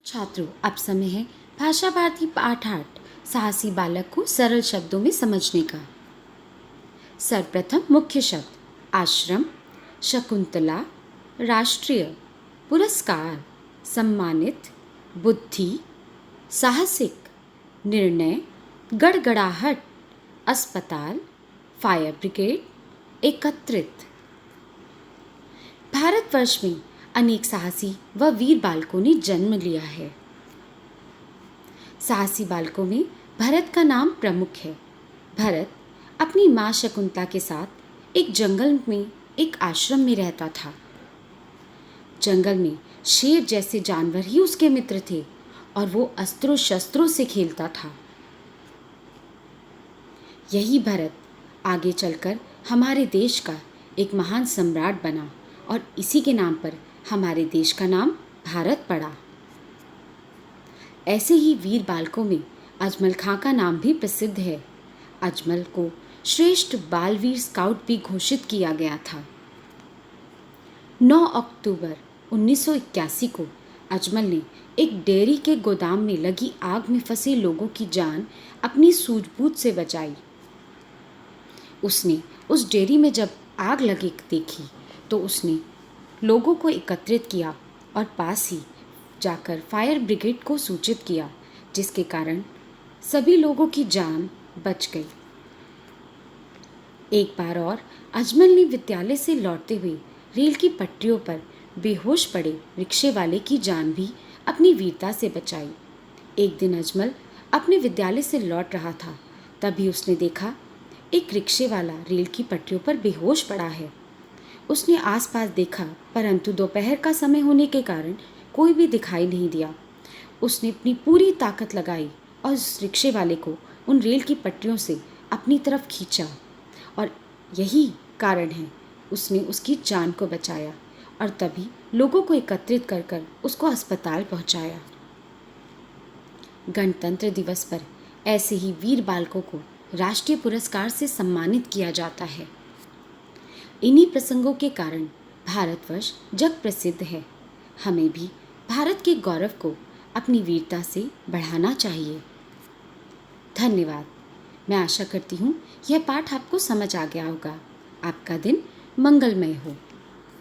छात्रों, अब समय है भाषा भारती पाठ 8 साहसी बालक को सरल शब्दों में समझने का। सर्वप्रथम मुख्य शब्द आश्रम, शकुंतला, राष्ट्रीय, पुरस्कार, सम्मानित, बुद्धि, साहसिक, निर्णय, गड़गड़ाहट, अस्पताल, फायर ब्रिगेड, एकत्रित। भारतवर्ष में अनेक साहसी व वीर बालकों ने जन्म लिया है। साहसी बालकों में भरत का नाम प्रमुख है। भरत अपनी माँ शकुंतला के साथ एक जंगल में एक आश्रम में रहता था। जंगल में शेर जैसे जानवर ही उसके मित्र थे और वो अस्त्रों शस्त्रों से खेलता था। यही भरत आगे चलकर हमारे देश का एक महान सम्राट बना और इसी के नाम पर हमारे देश का नाम भारत पड़ा। ऐसे ही वीर बालकों में अजमल खां का नाम भी प्रसिद्ध है। अजमल को श्रेष्ठ बालवीर स्काउट भी घोषित किया गया था। 9 अक्टूबर 1981 को अजमल ने एक डेयरी के गोदाम में लगी आग में फंसे लोगों की जान अपनी सूझबूझ से बचाई। उसने उस डेयरी में जब आग लगी देखी तो उसने लोगों को एकत्रित किया और पास ही जाकर फायर ब्रिगेड को सूचित किया, जिसके कारण सभी लोगों की जान बच गई। एक बार और अजमल ने विद्यालय से लौटते हुए रेल की पटरियों पर बेहोश पड़े रिक्शे वाले की जान भी अपनी वीरता से बचाई। एक दिन अजमल अपने विद्यालय से लौट रहा था, तभी उसने देखा एक रिक्शे वाला रेल की पटरियों पर बेहोश पड़ा है। उसने आसपास देखा, परंतु दोपहर का समय होने के कारण कोई भी दिखाई नहीं दिया। उसने अपनी पूरी ताकत लगाई और उस रिक्शे वाले को उन रेल की पटरियों से अपनी तरफ खींचा और यही कारण है उसने उसकी जान को बचाया और तभी लोगों को एकत्रित कर कर उसको अस्पताल पहुंचाया। गणतंत्र दिवस पर ऐसे ही वीर बालकों को राष्ट्रीय पुरस्कार से सम्मानित किया जाता है। इन्हीं प्रसंगों के कारण भारतवर्ष जग प्रसिद्ध है। हमें भी भारत के गौरव को अपनी वीरता से बढ़ाना चाहिए। धन्यवाद। मैं आशा करती हूँ यह पाठ आपको समझ आ गया होगा। आपका दिन मंगलमय हो।